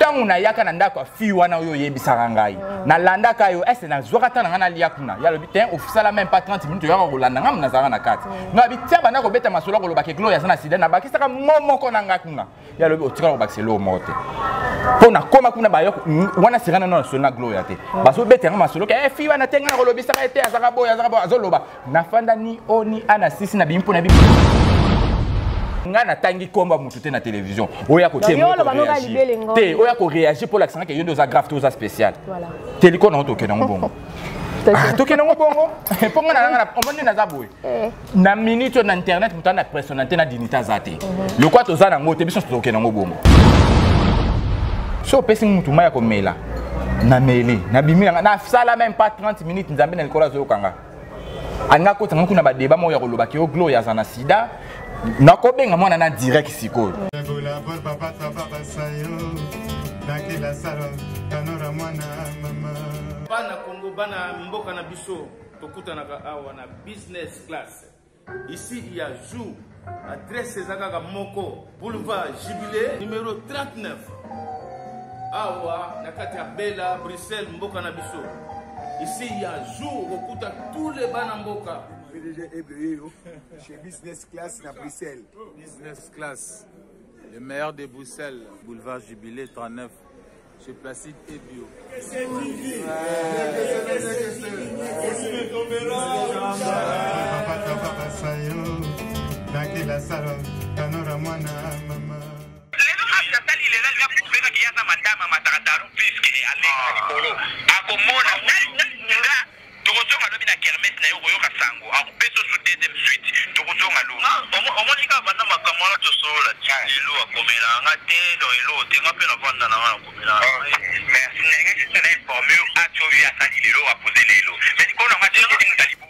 tangu na yaka na ndako fi wana oyo yebisaka ngai na landa ka yo est na zwaka tana na lia kuna ya lobi ten ofisala même pas 30 minutes yaka kolanda ngam na zara na kati na bitia bana ko beta masolo ko lobaki gloria sana sida na bakisaka momoko na nga kuna ya lobi otika ko bakiselo o mote pona koma kuna ba yo wana sirana na sona gloria te baso beta ngam masolo ke fi wana tenga ko lobisaka ete azaka boya azoloba na fanda ni oni ana sisi na bimpo na bimpo ngana tangi komba mutu te na télévision oya ko témo te oya ko réagir pour l'accent que yondo za grave to za spécial voilà teliko na to ke na mbongo to ke na mbongo ponga na omoni na za boy na minute na internet mutana personnalité na dignité zate le quoi to za na ngote biso to ke na mbongo so pesi mutu maya ko mela na mele na bimila na sala même pas 30 minutes nzambe na likola zo kanga anga ko tanga kuna ba débat mo ya ko lobaki o gloria za na sida nakobenga mwana na direct sikoyo bana Congo bana mboka na biso tokutana ka awa na business class ici il y a jour adresse ezaka moko boulevard Jubilé numéro 39 awa na kati ya Bella Bruxelles mboka na biso ici il y a jour okuta tous les bana mboka chez Business Class à Bruxelles. Business Class, le meilleur de Bruxelles, boulevard Jubilé 39, chez Placide et Bio. Tokosonga lobi na kermesse na yo koyoka sango akupeso su deuxième suite tokosonga lo omoni ka banda makambo wana tosola lelo akomela nga te don elo te nga mpe na vanda na nga nakomela merci ndenge kitene informé ati oyo asali lelo apose lelo mais likolo nga te ndenge talibu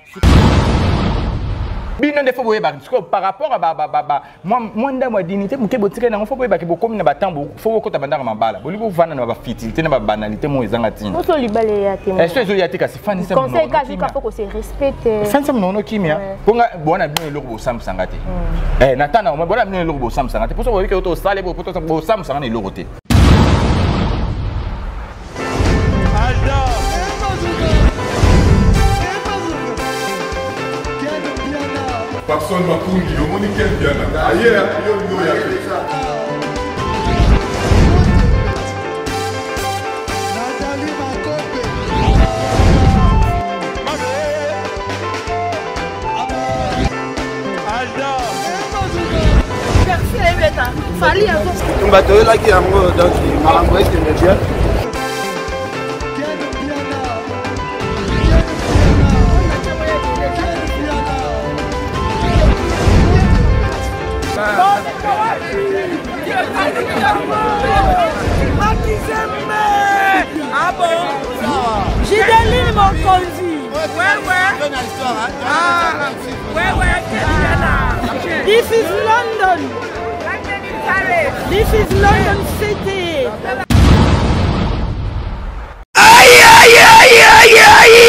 bino nde foboye ba par rapport à moi ndamo dignité muke botike na foboye ba ke bokomi na batambo fobo kota bandaka mabala boli bo vana na ba fitilité na ba banalité mo ezanga tina oso libale ya te est-ce que ya te kasi fani ça conseil ka jika faut que se respecte fani ça non kimia bonga bona bino loko bo sam sangate natana mo bona bino loko bo sam sangate poso bo ke oto sale bo poto bo sam sangane loko te Personne ne m'a connu, le monde est bien. Ailleurs, il y a Gideline Mokonzi. This is London. This is London City. Aïe aïe aïe aïe aïe.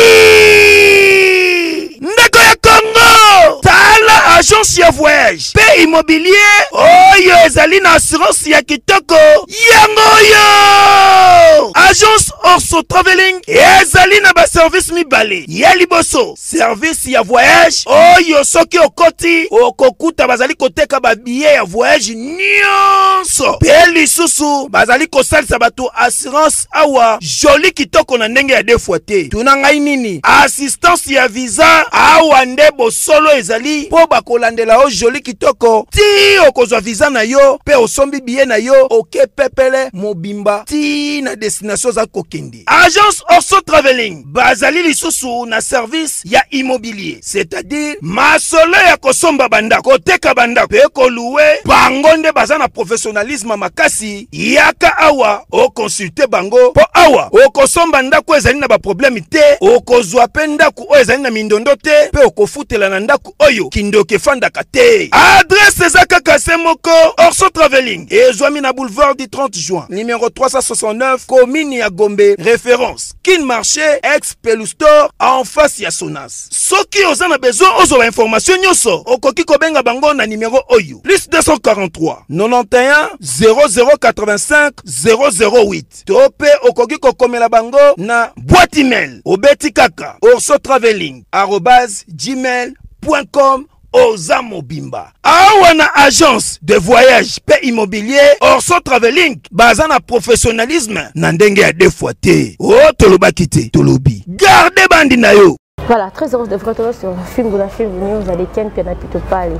Ndeko ya Congo. Tala agence ya voyage. Paix immobilier. Oyo ezali na assurance ya kitoko. Yango yo. Agence Orso Traveling. Ezali na ba service mibale. Ya liboso. Service ya voyage. Oyo soki okoti. Okokuta bazali koteka ba billet ya voyage nyonso. Pe lisusu. Bazali kosalisa bato assurance awa. Joli kitoko na ndenge ya defoite. Tuna ngai nini? Assistance ya visa. Awa ndebo solo ezali. Po bakolandela o joli kitoko. Ti okozwa visa na yo. Pe osombi billet na yo. Oke pepele mobimba. Ti na destination za kokende. Agence Orso Traveling. Bazali lisusu na service ya immobilier. C'est-à-dire masolo ya kosomba banda. Koteka banda. Pe koluwe. Bangonde bazana professionnalisme makasi. Yaka awa. O consulte bango. Po awa. O kosomba ndako ezali na ba problème te. O kozwa pe ndako o ezali na mindondo te. Pe o kofutela na ndako oyo. Kindoke fandaka te. Adresse zaka kasemoko. Orso Traveling. Ezwami na boulevard du 30 juin. Numéro 369. Commune ligne ya Gombe référence Kin Marché ex Pelustore en face ya Sonas. Soki oza na besoin ozo information nyoso okoki kobenga bango na numéro oyo plus 243 91 0085 008 tope okoki kokomela bango na boîte email obeti kaka orsotraveling@gmail.com Oza Mobimba. Awana agence de voyage pe immobilier Orso Traveling bazana professionnalisme na ndenge ya deux fois te. Oh tolobakite tolobi. Gardez bandi na yo. Voilà, très heureuse de vous retrouver sur le film News à lesquels Piana Pito parle.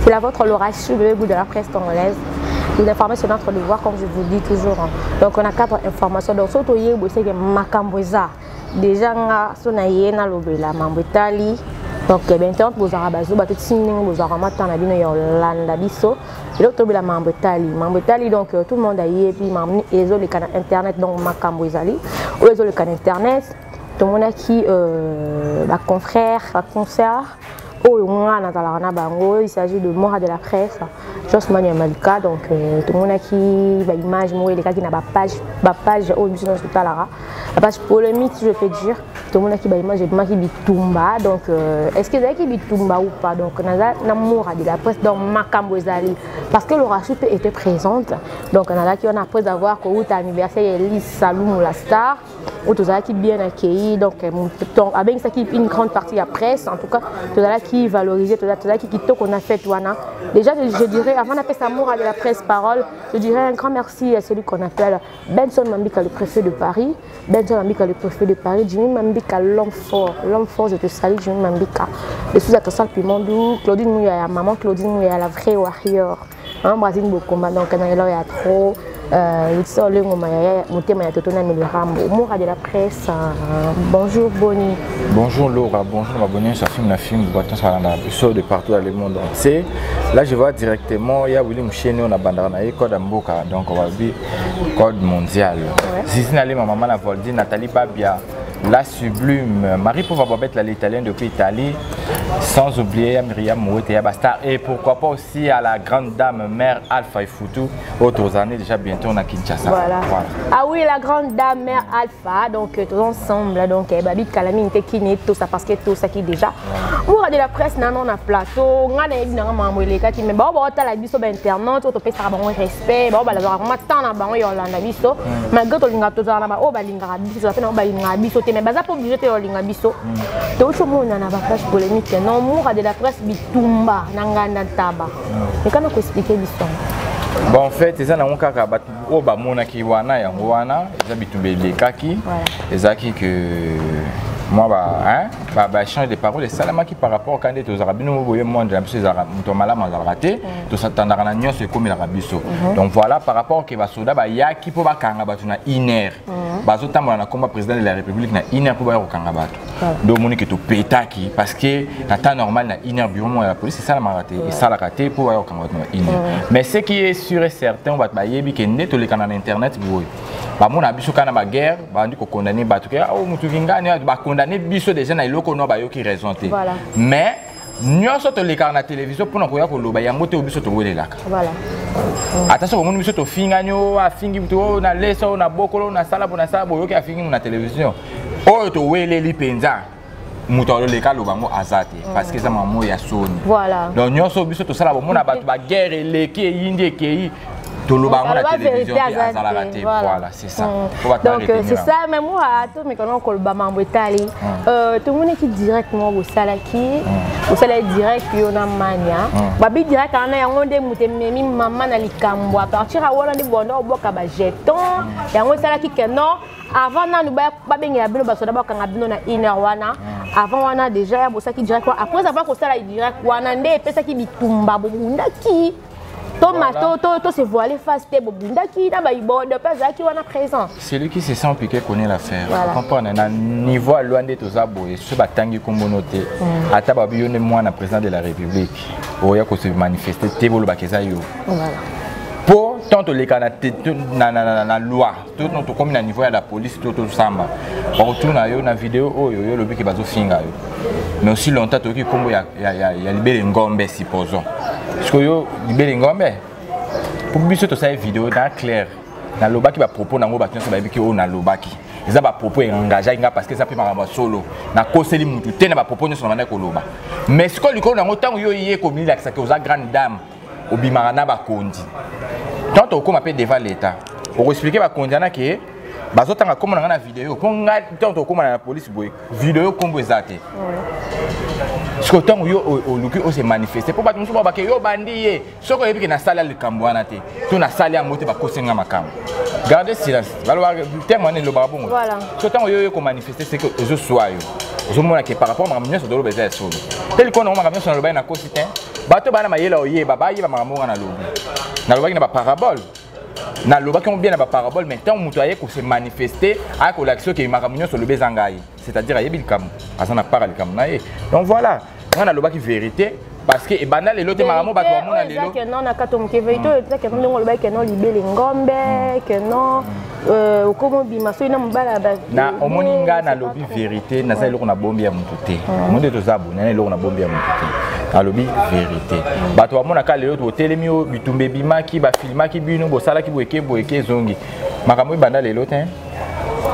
C'est la vôtre Laura Chou, le bout de la presse congolaise. Les informations sont notre devoir, comme je vous dis toujours. Donc on a 4 informations. Donc surtout hier, c'est que Makamboza. Déjà, on a la Mambetali. Donc, maintenant, vous avez besoin de vous avez donc tout le monde a eu, puis ils ont le canal internet, donc Makambouizali, ou ils ont le canal internet, tout le monde a qui, confrère, concert. Il s'agit de Mora de la presse, Josman et Malika, donc tout le monde a qui image, les gars qui n'a pas page la page polémique, si je peux dire, tout le monde a qui image qui bitumba, donc est-ce que c'est qui bitumba ou pas, donc on a Mora de la presse dans Makambouizali, parce que Laura Chou était présente, donc on a là qui on a après avoir qu'au anniversaire Elise Saloum la star, ou tout ça qui bien accueilli, donc avec ça qui une grande partie de la presse, en tout cas tout ça qui valorisait, tout ça qui qu'on a fait Touana. Déjà je dirais, avant d'appeler ça Mora de la presse parole, je dirais un grand merci à celui qu'on appelle Benson Mambika, le préfet de Paris, Benson Mambika, le préfet de Paris, Jimmy Mambika, l'homme fort, je te salue Jimmy Mambika, je suis à Kassal Pimondou, Claudine Mouya, maman Claudine Mouya, la vraie warrior, hein, Brésil Bokomba, donc il y a trop. De la presse. Bonjour Bonnie. Bonjour Laura, bonjour ma bonne, ça filme la film de partout dans le monde entier. Là je vois directement, il y a William Chéné, on a bandana code Mboka, donc on va dire code mondial. Zizi Nali, ma maman la Voldi, Nathalie Babia, la sublime, Marie Pauvababette, l'italienne depuis Italie, sans oublier Myriam Mouete et Bastar, et pourquoi pas aussi à la grande dame mère Alpha Ifutu, autres années déjà bientôt on a Kinshasa. Voilà. Ah oui, la grande dame mère Alpha, donc tous ensemble, donc Babi Kalami Tekine, tout ça parce que tout ça qui déjà. On a de la presse, on a plateau, on a des mamans les qui mais bon, on a la biso internet, on peut faire un respect, bon, la on attend la banque Yolanda biso, malgré tout l'inga tout ça là, oh balinga biso, ça fait non balinga biso, mais baza pas obligé de linga biso. Tout le monde a la page polémique, non, on a de la presse bitumba, nanganda taba. Mais quand on expliquer l'histoire. Bon, en fait, ils ont kaka au bamona ki wana ya wana, ils habitent les kaki, les aki que moi bah change de parole et ça là qui par rapport quand aux arabes nous voyons monde un peu arabes nous tombe là mal raté tout ça tendra na nyos comme l'arabiso donc voilà par rapport que basoda ba ya qui pour ba kanga batu na iner bazota mona comme président de la république na iner pour ba kanga batu donc moni que to petaki parce que na temps normal na iner bureau moi la police c'est ça la raté et ça la raté pour ba kanga batu na iner mais ce qui est sûr et certain on va ba yebi que net les canaux internet boy ba mona biso kana ba guerre ba ndi ko condamner batu que oh mutu vingani ba condamner biso déjà na iloko no ba yo qui raison te mais nyonso to leka na télévision pour na koya ko loba yango te biso to welelaka voilà attention ko biso to finga nyo afingi to na leso na bokolo na sala bona sala boyo ki afingi na télévision o to weleli penza muto leka loba ngo azate parce que ça mamo ya soni voilà donc nyonso biso to sala bo mona batu ba guerre leki yindi kei la télévision voilà c'est ça donc c'est ça mais moi tout mais quand on col bamambo tali tout le monde qui directement au salaki au salaire direct on a mania babi direct on a yango de mutemi maman na likambo à partir à wala de bono boka ba jeton yango salaki que non avant na nous ba benga bino ba soda ba kanga bino na ina wana avant wana déjà ya bosaki direct après avoir ko sala direct wana nde pesa ki bitumba bobunda ki to se voiler face te bobunda ki na ba ibodo pesa ki wana présent celui qui se sent piqué connaît l'affaire comprendre na niveau à loin de to za boye ce batangi kombonoté ata ba biyone moi na président de la république oya ko se manifester te bolo bakeza yo voilà pour tant les canadiens na loi tout notre comme na niveau à la police tout samba retourne na yo na vidéo yo le biki bazo finga yo mais aussi longtemps to ki kombo ya libéré ngombe supposons parce que yo libéré ngombe pour biso to ça vidéo dans clair na lobaki ba propos nango ba tonso ba biki o na lobaki eza ba propos engagé nga parce que ça peut maramba solo na koseli mutu te na ba propos nyonso na bana ko loba mais ce que likolo nango tango yo yé ko milila ça que aux grande dame obimara na ba kondi tant au comme appelle devant l'état pour expliquer ba kondi na ke bazotanga comme na vidéo pour nga tant au comme na la police boy vidéo kombo ezate ce que tant yo au luki o se manifester pour ba musu ba ke yo bandi soko yebi ke na sala le kambwana te to na sala mote ba kosenga makambo gardez silence balwa témoigner le babongo voilà ce que tant yo ko manifester c'est que je sois yo je mona que par rapport à ma sur le besoin solo tel qu'on a ma sur le bain na kosite bato bana mayela oye baba ye ba mamango na lobi na lobaki na ba parabole na lobaki on bien na ba parabole mais tant mutu aye ko se manifester a ko l'action que makamunyo sur le bezangai c'est-à-dire ayebi kam azana parale kam na ye donc voilà on a lobaki vérité parce que ebanda lelo te maramo bato ba mona lelo que non na katom ke vérité que non ngo lobaki que non libele ngombe que non okomo bima so ina mbala ba na omoninga na lobi vérité na sa lelo na bombi ya mutu te monde to zabu na lelo na bombi ya mutu te alobi vérité bato ba mona ka lelo to telemi o bitumbe bimaki ba filmaki bino bo sala ki boeke zongi makambo ebanda lelo te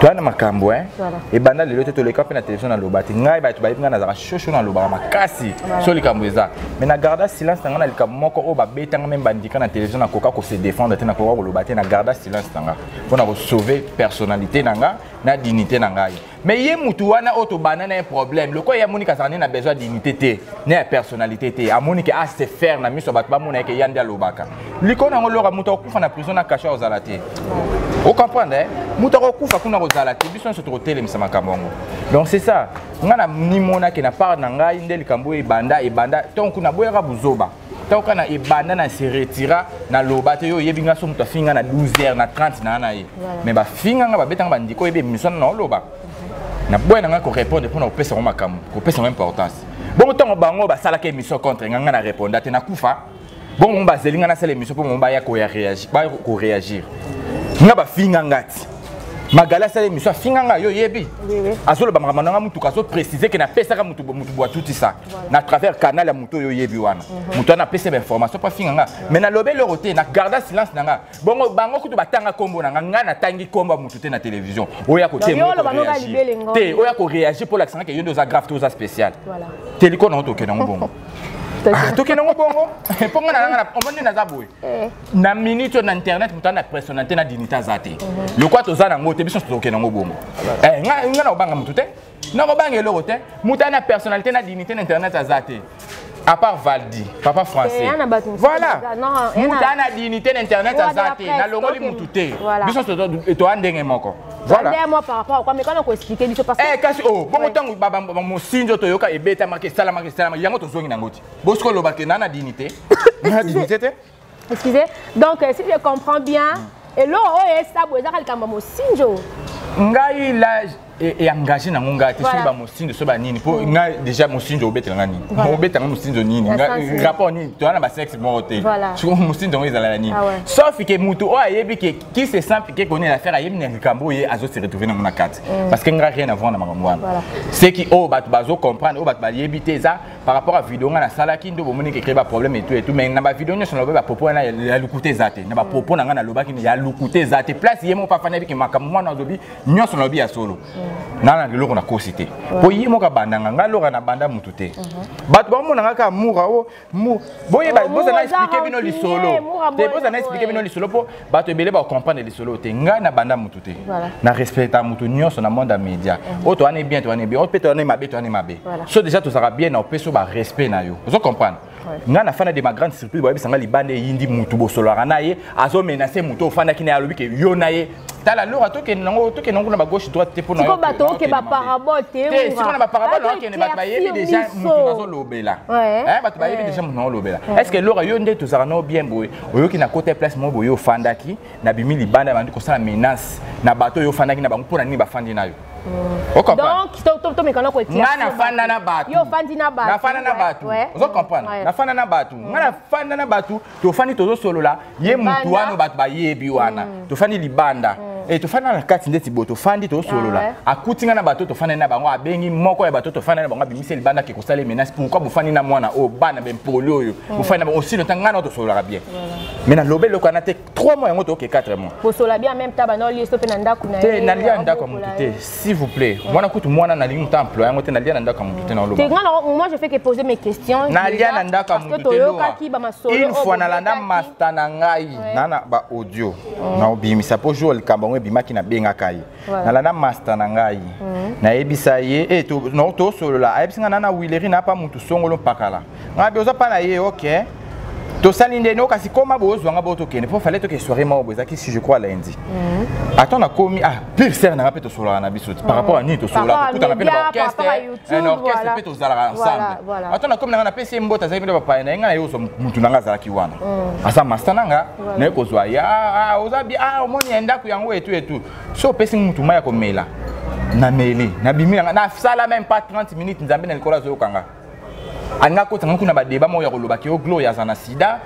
toi na makambo et banda lelo te leka pe na télévision na lobati ngai ba tu ba nga na za shosho na lobaka makasi so likambo eza mais na garda silence tanga na likambo moko o ba betanga même bandika na télévision na koka ko se défendre te na koka ko lobati na garda silence tanga pour na sauver personnalité nanga na dignité na ngai mais ye mutu wana auto banana un problème le quoi ya monika ça na besoin dignité te na personnalité te a monika a se faire na miso bat ba mona ke yandi lobaka likona ngolora mutu okufa na prison na caché aux alati vous comprenez mutu okufa kuna aux alati biso so to tele misama kamongo donc c'est ça ngana ni mona ke na part na ngai ndeli kambo e banda donc kuna boyaka buzoba donc kana e banda na se retira na lobate yo yebinga so mutu finga na 12h na 30 na ye mais ba finga nga ba betanga bandiko ebe mission na loba na boyana nga ko répondre pour na opesa makambo ko pesa importance bon temps bango ba sala ke mission contre nga na répondre te na kufa bon on ba zelinga na sala émission pour mon ba ya ko réagir nga ba finga ngati magala sala émission finga nga yo yebi azolo ba makambo nga mutu kaso préciser que na pesa ka mutu boa tout ça na travers canal ya mutu yo yebi wana mutu na pesa information pas finga nga mais na lobé le roté na garda silence nga bongo bango kutu batanga kombo na nga na tangi komba mutu te na télévision oya ko te oya ko réagir pour l'accent que yo deux grave tout ça spécial voilà téléco na to ke na bongo toke nango bongo ponga na omoni na zabwe na minute na internet mutana personnalité na dignité zate le quoi to za na ngote biso toke nango bongo nga na obanga mutu te na obanga eloko te mutana personnalité na dignité na internet zate à part Valdi papa français voilà mutana dignité na internet zate na longoli mutu te biso to andenge moko voilà moi par rapport à quoi mais quand on expliquer biso parce que kasi oh bon temps baba mo sinjo to yoka ebeta marqué salama yango to zongi nangoti bosko lobake na dignité na dignité te excusez donc si je comprends bien et là oh ça boza kalkamba mo sinjo ngai là et engagé na ngonga te so ba mo sinjo so ba nini po ngai déjà mo sinjo obeta ngani obeta mo sinjo nini rapport ni to na ba sexe mo te so mo sinjo ngo ezala nini sauf que mutu o ayebi que qui se sent que connaît l'affaire ayebi na likambo ye azo se retrouver na mona carte parce que ngai rien à voir na makambo wana c'est qui o bat bazo comprendre o bat ba yebi te ça par rapport à vidéo nga na sala ki ndo bomoni que créer ba problème et tout mais na ba vidéo ni so na ba propos na ya lukuté zate na ba propos na nga na lobaki ni ya lukuté zate place yemo pa fana bi que makambo mwana ozobi nyonso na bi ya solo nana loko na kosité po yimo ka bandanga nga loka na banda mutu te bato ba mona nga ka mura o mu boye ba boza na expliquer bino li solo te boza na expliquer bino li solo po bato ebele ba comprendre li solo te nga na banda mutu te na respecta mutu nyonso na monde média o to ane bien o peut to ane mabe so déjà to sera bien na peso ba respect na yo vous comprendre nga na fana de ma grande surprise boye bisanga libande yindi mutu bo solo rana ye azo menacer mutu fana kina alobi ke yo na ye tala lora toke nango na ba gauche droite te pour na ko bato ke ba parabole te si on ba parabole on ke ne ba yebi déjà mutu nazo lobela bato ba yebi déjà mutu nazo lobela est-ce que lora yo nde to sara no bien boye oyo ki na côté place mo boye ofandaki na bimi libanda bandi ko sala menace na bato yo fandaki na bango pona nini ba fandi na yo donc to mekana ko tia ngana fanda na batu yo fandi na batu na fanda na batu vous comprenez na fanda na batu ngana fanda na batu to fandi to solo la ye mutu wana batu ba yebi wana to fandi libanda et to fana na kati ndeti boto fandi to solola akutinga na bato to fana na bango abengi moko ya bato to fana na bango bimiseli banda ke kosala menace pourquoi vous fani na mwana o bana ben polo yo vous fana aussi le temps ngana to solola bien mais na lobelo kana te 3 mois yango to ke 4 mois pour solola bien même taba na lié stopé na ndako na te na lia ndako muté s'il vous plaît mwana kutu mwana na lingi employé yango te na lia ndako muté na loba moi je fais que poser mes questions na lia ndako muté une fois na landa master na ngai nana ba audio na obimisa po jour likambo bimaki na benga kai na landa master na ngai na ebisa ye et to no to solola ayebisinga nana wileri na pa mutu songolo pakala ngabe oza pa na ye OK to salinde no kasi koma bozo nga boto kene faut fallait que soirée ma oboza qui si je crois lundi attends na komi pire ser na to solola na biso par rapport à ni to solola tout on appelle orchestre un orchestre peut to zala ensemble attends na komi na pesi mbota za ibele papa na nga yo so mutu nanga zala kiwana asa master nanga na ko zwa ya ozabi omoni enda ku yango etu so pesi mutu maya ko mela na meli na bimi na sala même pas 30 minutes nzambe na likola zo kanga anga ko tanga kuna ba débat mo ya koloba ki o gloria zana sida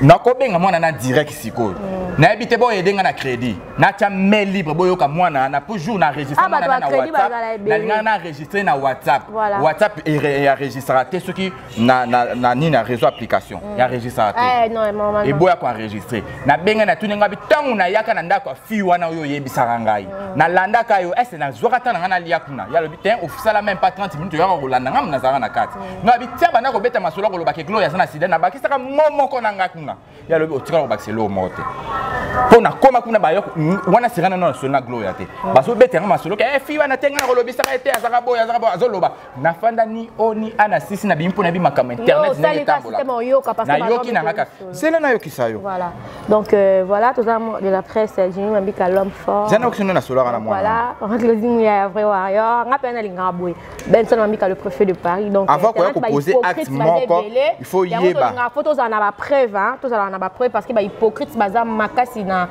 nakobenga mwana na direct sikoyo na ebite bo yedenga na crédit na tia mail libre boyo ka mwana na pour jour na enregistrer na WhatsApp na linga na enregistrer na WhatsApp WhatsApp et enregistrer ce qui na ni na réseau application ya enregistrer et boya ko enregistrer na benga na tuninga bitangu na yaka na ndako fi wana oyo yebisaka ngai na landaka yo est na zwaka tana na lia kuna ya lobi ten ofisala même pas 30 minutes yo ko landa ngam na zara na kati na bitia bana ko beta masolo ko lobake gloria sana sida na bakisaka momoko na ngaka ya lobi otika ko bakiselo mote pona koma kuna ba yo wana sirana na sona gloria te baso beta ngama masolo ke fi wana tenga ko lobi saka ete azaka boya azoloba na fanda ni oni ana sisi na bimpo na bi makama internet ni tambola na yoki na ngaka sela na yoki sayo voilà donc voilà tous amours de la presse Jimmy Mambika l'homme fort zana okino na solo na mwana voilà on closing ya vrai warrior ngapa na linga boy Benson Mambika le préfet de Paris donc avant ko poser acte moko il faut yeba na photos en a preuve hein tous en a preuve parce que ba hypocrite baza makasi na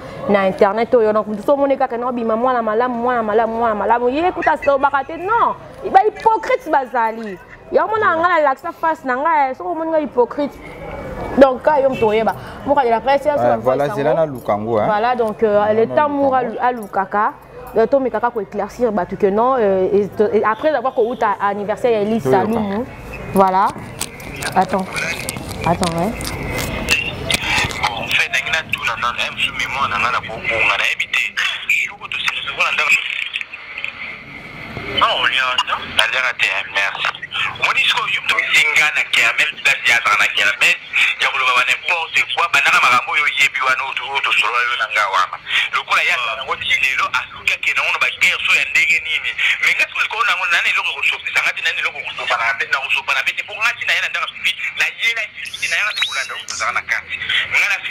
internet oyo donc tout monde kaka na bima mwana malamu ye kuta so bakate non ba hypocrite bazali ya mona ngala laksa face na nga so mona hypocrite donc quand yom toyeba moka de la presse voilà zelana lukango hein voilà donc le temps moura à lukaka to me kaka ko éclaircir batu que non et après avoir ko uta anniversaire Elie Salum voilà attends ouais en fait ngina tout na nan em sumi mo na ngana ko nga na ebite shuko to se ko na non lien non la dernière merci on dit que yum to singa na kermel da ya na kermel ya ko ba n'importe quoi banana makambo yo yebi wana to solo yo na ngawama lokola ya na ngoti lelo asuka ke na ono ba kerso ya ndenge nini mais ngati ko na ngona nani loko ko sopisa ngati nani loko ko sopa na pe na ko sopa na pe pour ngati na yana ndanga fi na yela fi na yana kulanda ko za na kati ngana fi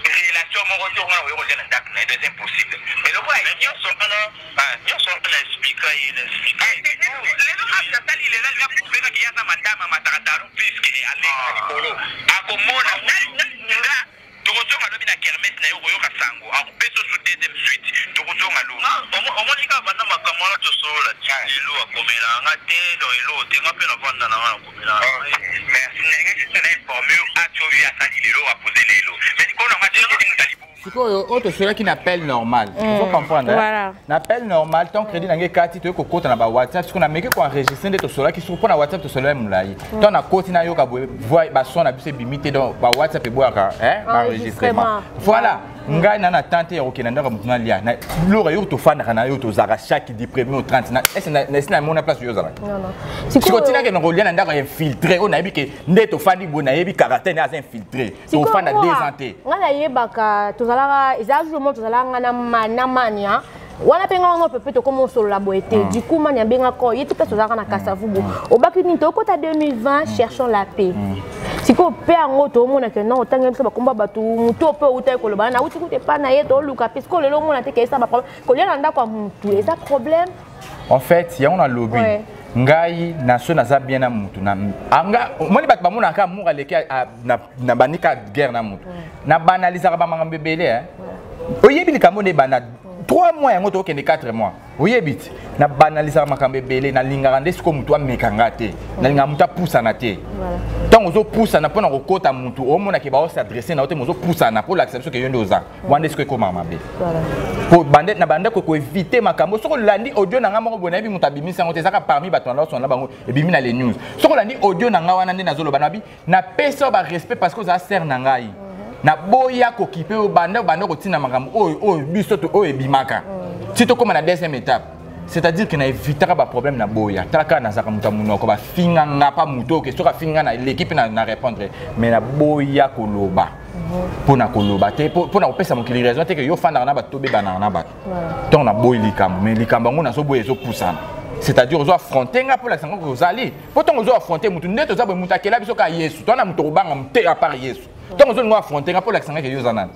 relation mo ko to ngana yo na ndak na c'est impossible mais lokola yo so ana yo so na speaker ile lelo asatali lelo ya kubeka kiasa madama matakataro puisque ale nikolo akomona nga tokosonga lobi na kermesse na yo koyoka sango akupeso su deuxième suite tokosonga lo omonika banda makambo wana tosolola lelo akomela nga te don elo te nga mpe na vanda na nga nakomela merci ndenge na informe ati oyo asali lelo apose lelo mais likolo nga te ndenge sikoyo autre cela qui n'appelle normal il faut comprendre voilà n'appelle normal ton crédit nange kati to ko kota na ba WhatsApp parce qu'on a meke ko enregistrer de to cela qui sur na WhatsApp to cela mulai ton na koti na yo ka voix ba son na bise bimité donc ba WhatsApp e boaka enregistrement voilà ngai na tante ya okena ndaka mutuna lia na lora yo to fana na yo to zara chaque du premier au 30 na est na mona place yo zara non siko tina ke ngo lia na ndaka infiltré on a bi ke ndeto fandi bona yebi caractère na infiltré to fana désanté ngala yebaka to zala ezaju mo to zala ngana manamania wana penga ngo pepe to comme solo la boité du coup mania benga ko yetu peso zaka na kasavubu obaki ni to kota 2020 cherchons la paix siko pe ango to mona ke non tanga biso bakomba batu muto pe uta ko loba na uti kute pa na yeto luka pisco lelo mona te ke ça ba problème ko lia nda kwa mutu et ça problème en fait ya on a lobby ngai na so na za bien na mutu na anga moni bat bamona ka mura leki na banika guerre na mutu na banaliser ba manga bebele oyebi likambo ne bana 3 mois yango to kende 4 mois oyebiti na banalisaka makambo ebele na lingaka nde siko mutu amekanga te na lingaka mutu apusana te ntango ozopusana mpona kokota mutu omonake baosadresse na yo te mozopusana mpo olakisa biso ke yo nde oza wana nde siko ekomaka mabe po na bandeko koevite makambo soki olandi audio na nga moko boye nayebi mutu abimisi yango te ezaka parmi bato na osona bango ebimi na les news soki olandi audio na nga wana nde nazoloba nabi napesa yo barespect parce que ozala ser na ngai na boya kokipe o bande kotina makambo oyo biso to oyo ebimaka si tokoma na deuxième étape c'est-à-dire que na évitaka ba problème na boya talaka na zaka muta munoko ba finga nga pa muto ke soka finga na l'équipe na répondre mais na boya koloba pona koloba te pona opesa mokili raison te que yo fanda na ba tobe bana na ba donc na boyi likambo mais likambo ngo na so boye so poussana c'est-à-dire aux affronter nga pour la sango ko zali pourtant aux affronter mutu ndeto za boye mutakela biso ka Yesu to na muto obanga mute à part Yesu donc aux affronter nga pour la sango ke yo zanana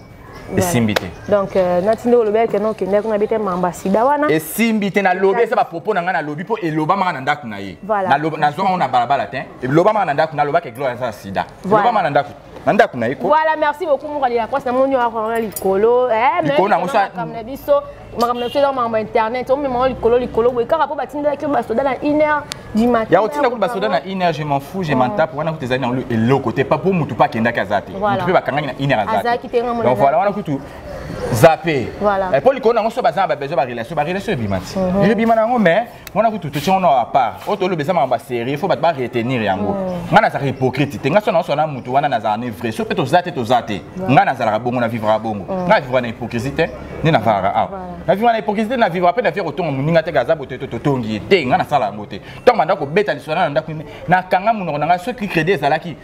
esimbité donc natinde lobel que non kende ko habite ambassadeur wana esimbité na lobe ça ba propos na nga na lobi po eloba manga na ndako na ye na loba na zo on a balabala te eloba manga na ndako na loba ke gloire ça sida eloba manga na ndako nanda kuna iko voilà merci beaucoup mon rali la croix na monyo akona likolo mais likolo na ngosa kamna biso makamna biso dans ma internet on me likolo boy kaka po batinda ke basoda na 1h du matin ya otinda ko basoda na 1h je m'en fous je m'en tape wana kutezani na le côté pas pour mutu pas kenda kazate mutu pe bakanga na 1h azate donc voilà wana kutu zappé et pour likolo na ngoso bazana ba besoin ba relation bimati je bimana ngo mais wana kutu to tshona à part auto lo bezama ba série faut ba retenir yango ngana za hypocrite tenga sona sona mutu wana na za vrai so peut zate ngana za la bongo na vivre bongo na vivre na hypocrisie ni na vara ah na vivre na hypocrisie na vivre après na faire autant muninga te gaza bote to tongi te ngana sala ngote to manda ko beta lisona na ndako na kanga muno na ceux qui créer ezalaki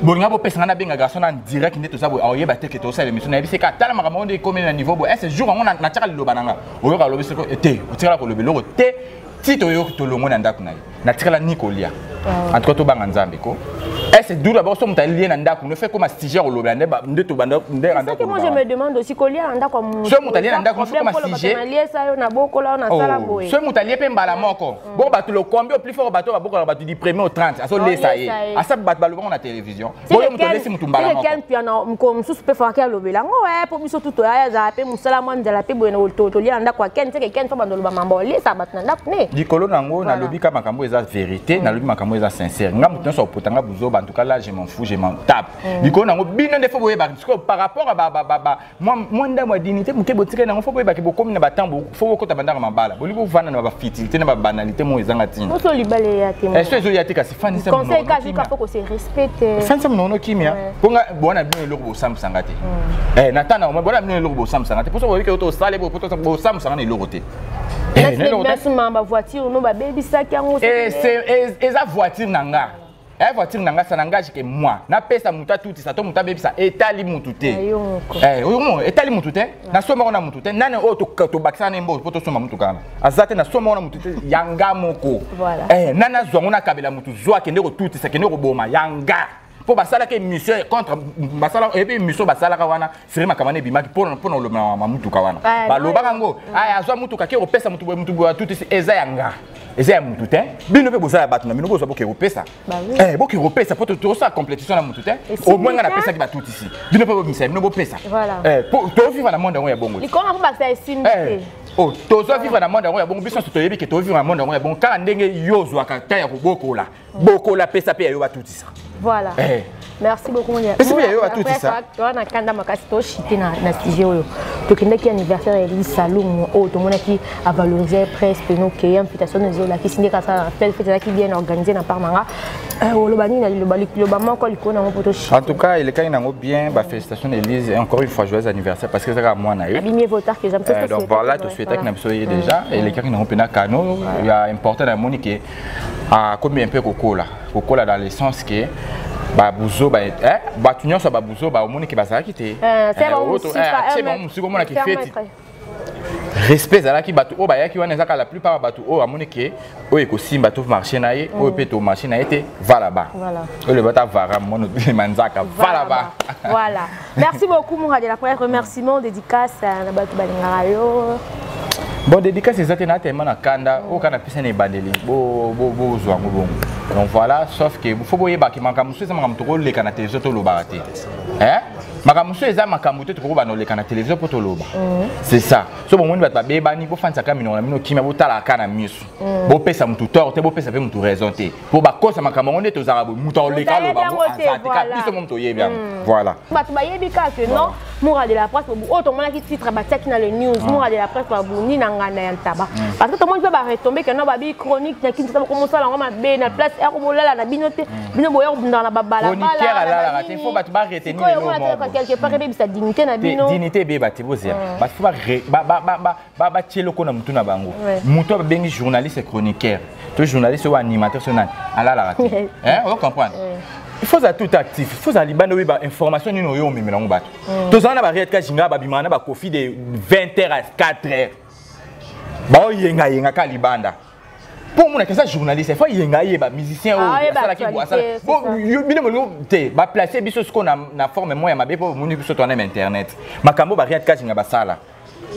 bolinga bo pesa na benga garçon en direct ndето za bo oyeba te ke to sala émission na biso ka tala makambo de comme na niveau bo ce jour on na tchaka liloba nanga oyoka lobi seko te otira ko lobelo te tito yo to longo na ndako na ye na tira Nicolia en tout cas to banga nzambe ko c'est d'où d'abord son mutalien na ndako ne fait comme stagiaire au lobi ndето banda ndako moi je me demande aussi Colia na ndako mu so mutalien na ndako fait comme stagiaire na liesa yo na bokola na sala boye so mutalien pe mbala moko bon bato le combien au plus fort bato ba bokola bato du premier au 30 aso lesa ye asa bato ba lobango na télévision boyo mutalien si mutu mbala moko quel piano mko msusu pe fa ka lobela ngo po biso tuto ya za pe musala mwa nzala pe boye na to lia ndako wa ken te ken fa bando loba mambo lesa bato na ndako ne dikolo nango na lobi ka makambo eza vérité na lobi makambo eza sincère nga mutu so potanga buzo en tout cas là je m'en fous je m'en tape dikolo nango bino nde fo boye ba par rapport à moi nda moi dignité muke botika nango fo boye ba ke bokomi na batambo fo ko tabandaka mabala boli bo vana na ba futilité na ba banalité mo ezanga tini moto libale ya te est-ce que ya te kasi fani ça conseil ka jika faut que se respecte fani ça non kimia ponga bona bino loko bo sam sangate natana mo bona bino loko bo sam sangate pour ça boye ke to sale bo sam sangana loko te merci mamba voiture no ba baby sac yango c'est eza voiture nanga voiture nanga ça n'engage que moi na pesa muta tout ça to muta bebisa etali mutu te oyo etali mutu te na soma ona mutu te nane o to bakisa na mbo poto soma mutu kana azate na soma ona mutu te yanga moko nana zwango na kabela mutu zwa kende ko tout ça kende ko boma yanga pour basala ke mission contre basala et puis mission basala ka wana siri makamane bimaki pour le mutu ka wana ba lobaka ngo aya zwa mutu ka ke ko pesa mutu tout eza yanga eza mutu te bino pe bosala batu na bino bosa boke kopesa boke kopesa pour to ça complétion na mutu te au moins na pesa ki ba tout ici bino pe bomisa bino bopesa pour to vivre na monde ya bongo likoma ko bakisa esimite oh tozo vivre na monde ya bongo biso to yebi ke to vivre na monde ya bongo kala ndenge yozwa ka ta ya kobokola bokola pesa pe yo ba tout ça voilà merci beaucoup mon merci bien à tout ça on a kanda makasi to chité na studio yo to kende ki anniversaire ya Elise Salum o to mona ki a valoriser presque no ke invitation de la ki sinde ka ça fête qui bien organisée na parmanga o bani na lo ba moko likona mo poto en tout cas il est quand même bien ba félicitations Elise et encore une fois joyeux anniversaire parce que c'est à moi na eu bien votard que j'aime tout donc voilà to souhaiter que na biso déjà et les qui n'ont pas na cano il y a important à monique à combien un peu kokola dans le sens que babuzo ba batu nyonso babuzo ba omoni ki bazalaki te c'est bon musiko mona ki feti respect zalaki batu o bayaki wana ezaka la plupart batu o amoni ke o ekosimba to marché na ye o pe to marché na ye te va là-bas o le bata vara mono manzaka va là-bas voilà merci beaucoup mon radio la première remerciement dédicace na batu balingara yo bon dédicace ezate na tellement na kanda o kana pesa na bandeli bo zwango bongo donc voilà sauf que faut boyer ba ki manka musu sama mtoko le kana télévision to lo barate Makamuso eza makamuto to ko ba no leka na télévision pour toloba. C'est ça. So bon monde ba beba ni bo fansa kamino na mino kimia bo tala kana misu. Bo pesa mutu torte bo pesa pe mutu raison te. Bo ba kosa makamonde to zara bo mutu leka lo ba bo azati ka biso mo to yebia. Voilà. Ba to ba yebika que non, Moura de la presse bo auto mona ki titre ba tia na le news, Moura de la presse ba bo ni na ngana ya ntaba. Parce que tout le monde peut ba retomber que non ba bi chronique na kinta ba commencer la ngoma be na place e ko molala na binote. Bino bo yo dans la bala. Il faut battre retenir le mot. Quelque part sa dignité na bino. Dignité be bati bozia. Ba faut ba tielo ko na mutu na bango. Mutu ba bengi journaliste et chroniqueur. Toi journaliste ou animateur sonal. Ala la raté. Hein, on comprend. Il faut être tout actif. Il faut aller bano ba information ni no yo mimela ngbato. To zana ba riet ka jinga ba bimana ba kofi de 20h à 4h. Ba yenga ka libanda. Pour moi, c'est ça journaliste, il faut y aller, musicien, ça qui boit ça. Bon, tu vas placer biso ce qu'on a formé moi, ma bébé pour mon biso tourner internet. Ma cambo ba rien de casting à basala.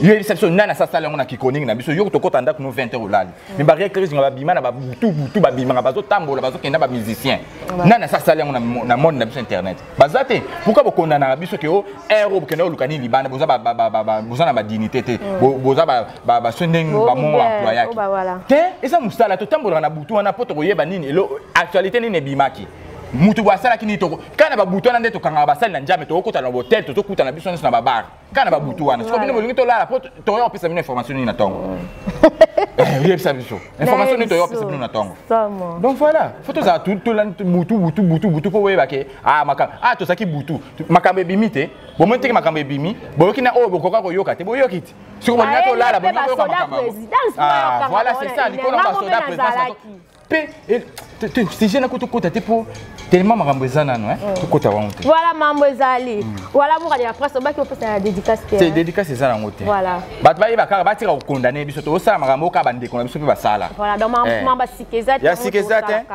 Il y a une exception nana ça ça on a qui connaît na biso yo to kota ndak no 20h olali. Mais ba rien crise ngaba bima na ba butu ba bima na bazo tambola bazo kenda ba musicien. Nana ça ça on na monde na biso internet. Bazate pourquoi bo kona na biso ke o euro kena o lukani libana boza boza na ba dignité te. Boza ba sondeng ba mon employé. Te esa musala to tambola na butu na poto koyeba nini elo actualité nini bimaki. Mutu wasala kini toko kana ba butu na ndeto kanga basali na njame to kota na hotel to kuta na biso na babar kana ba butu wana siko bino bolingi to la to yo pesa bino information ni na tongo oui pesa biso information ni to yo pesa bino na tongo donc voilà photo za tout la butu po weba ke makam to saki butu makambe bimite bo monte makambe bimi bo kina o bo koka ko yoka te bo yokiti siko bolingi to la bo yoka makambe voilà c'est ça likolo ba soda présidence si je n'ai pas de pour tellement mambo ezana no voilà mambo ezali voilà Moura de la presse ba ki opesa la dédicace c'est dédicace ezana ngote voilà ba ba ba ka ba tira ko condamner biso to sala mambo ka bande ko biso pe ba sala voilà donc mamba sikezate ya sikezate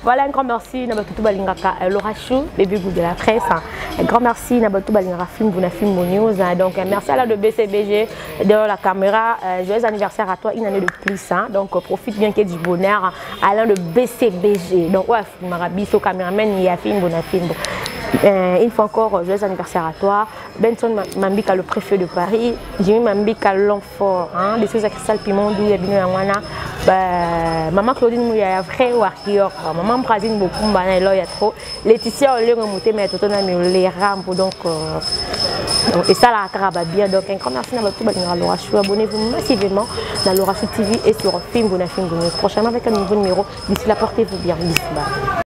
voilà un grand merci na batutu balingaka Laura Chou bébé goût de la presse un grand merci na batutu balingaka film Buna Film News donc merci à la de BCBG de la caméra joyeux anniversaire à toi une année de plus donc profite bien qu'il y ait du bonheur Alain de BCBG donc ouais Marabiso caméraman il y a film Buna Film une fois encore joyeux anniversaire à toi Benson Mambika le préfet de Paris Jimmy Mambika l'enfant des choses à Cristal Piment d'où il y a bien maman Claudine il y a vrai warrior maman Brazine beaucoup banal là il y a trop Laetitia on l'a remonté mais tout on a mis les rampes donc et ça la caraba bien donc un grand merci à tout le Laura Chou abonnez-vous massivement dans Laura Chou TV et sur Film Buna Film prochainement avec un nouveau numéro d'ici là portez-vous bien bisous.